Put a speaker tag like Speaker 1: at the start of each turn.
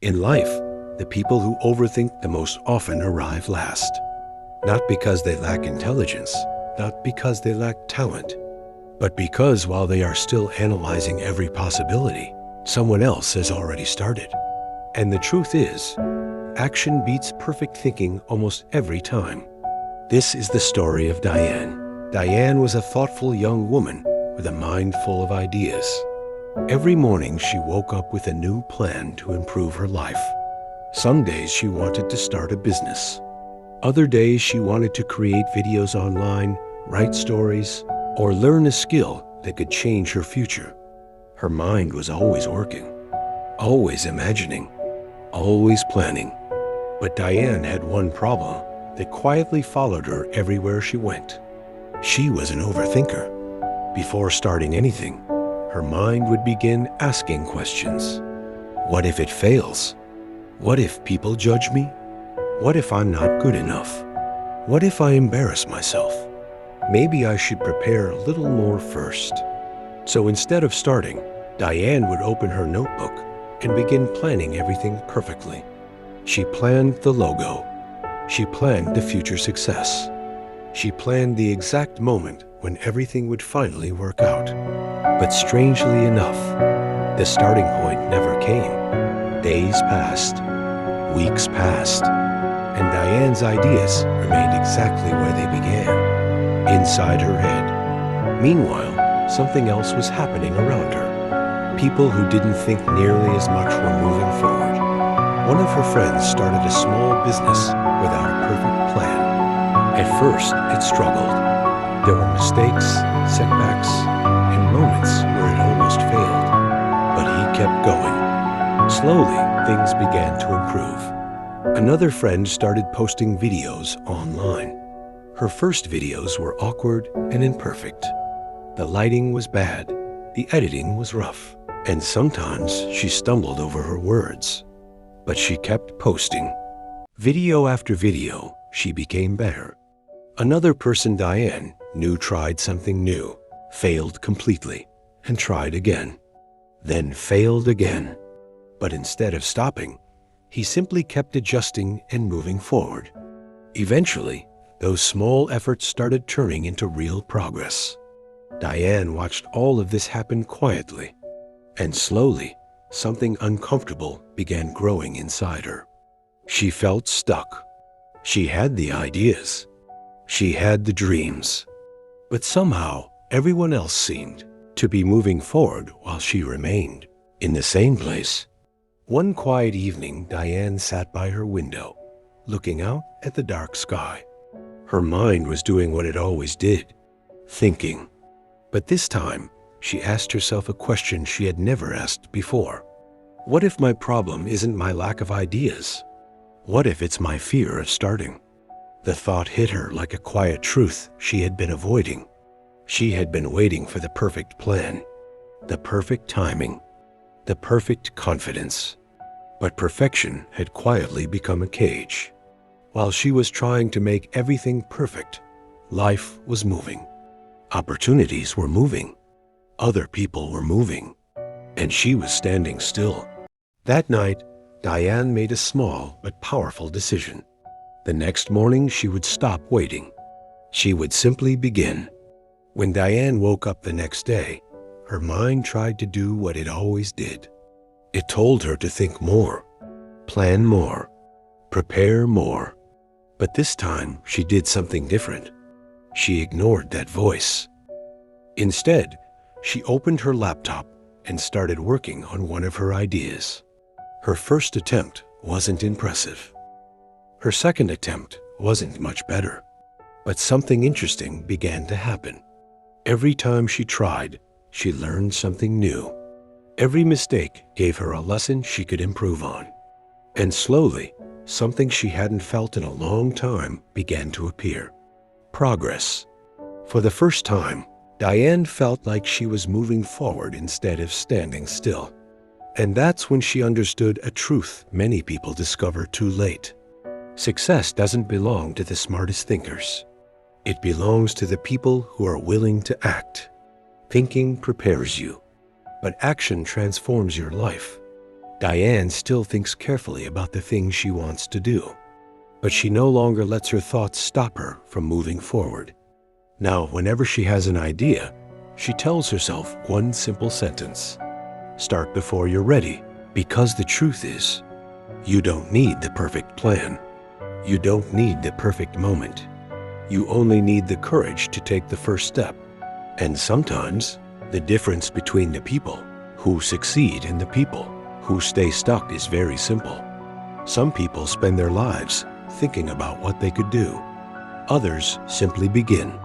Speaker 1: In life, the people who overthink the most often arrive last. Not because they lack intelligence, not because they lack talent, but because while they are still analyzing every possibility, someone else has already started. And the truth is, action beats perfect thinking almost every time. This is the story of Diane. Diane was a thoughtful young woman with a mind full of ideas. Every morning she woke up with a new plan to improve her life. Some days she wanted to start a business. Other days she wanted to create videos online, write stories, or learn a skill that could change her future. Her mind was always working, always imagining, always planning. But Diane had one problem that quietly followed her everywhere she went. She was an overthinker. Before starting anything, her mind would begin asking questions. What if it fails? What if people judge me? What if I'm not good enough? What if I embarrass myself? Maybe I should prepare a little more first. So instead of starting, Diane would open her notebook and begin planning everything perfectly. She planned the logo. She planned the future success. She planned the exact moment when everything would finally work out. But strangely enough, the starting point never came. Days passed, weeks passed, and Diane's ideas remained exactly where they began, inside her head. Meanwhile, something else was happening around her. People who didn't think nearly as much were moving forward. One of her friends started a small business without a perfect plan. At first, it struggled. There were mistakes, setbacks, and moments where it almost failed. But he kept going. Slowly, things began to improve. Another friend started posting videos online. Her first videos were awkward and imperfect. The lighting was bad, the editing was rough, and sometimes she stumbled over her words. But she kept posting. Video after video, she became better. Another person Diane knew tried something new, failed completely, and tried again. Then failed again. But instead of stopping, he simply kept adjusting and moving forward. Eventually, those small efforts started turning into real progress. Diane watched all of this happen quietly, and slowly, something uncomfortable began growing inside her. She felt stuck. She had the ideas. She had the dreams. But somehow, everyone else seemed to be moving forward while she remained in the same place. One quiet evening, Diane sat by her window, looking out at the dark sky. Her mind was doing what it always did, thinking. But this time, she asked herself a question she had never asked before. What if my problem isn't my lack of ideas? What if it's my fear of starting? The thought hit her like a quiet truth she had been avoiding. She had been waiting for the perfect plan, the perfect timing, the perfect confidence. But perfection had quietly become a cage. While she was trying to make everything perfect, life was moving. Opportunities were moving. Other people were moving. And she was standing still. That night, Diane made a small but powerful decision. The next morning, she would stop waiting. She would simply begin. When Diane woke up the next day, her mind tried to do what it always did. It told her to think more, plan more, prepare more. But this time, she did something different. She ignored that voice. Instead, she opened her laptop and started working on one of her ideas. Her first attempt wasn't impressive. Her second attempt wasn't much better. But something interesting began to happen. Every time she tried, she learned something new. Every mistake gave her a lesson she could improve on. And slowly, something she hadn't felt in a long time began to appear. Progress. For the first time, Diane felt like she was moving forward instead of standing still. And that's when she understood a truth many people discover too late. Success doesn't belong to the smartest thinkers. It belongs to the people who are willing to act. Thinking prepares you, but action transforms your life. Diane still thinks carefully about the things she wants to do, but she no longer lets her thoughts stop her from moving forward. Now, whenever she has an idea, she tells herself one simple sentence: start before you're ready, because the truth is, you don't need the perfect plan. You don't need the perfect moment. You only need the courage to take the first step. And sometimes, the difference between the people who succeed and the people who stay stuck is very simple. Some people spend their lives thinking about what they could do. Others simply begin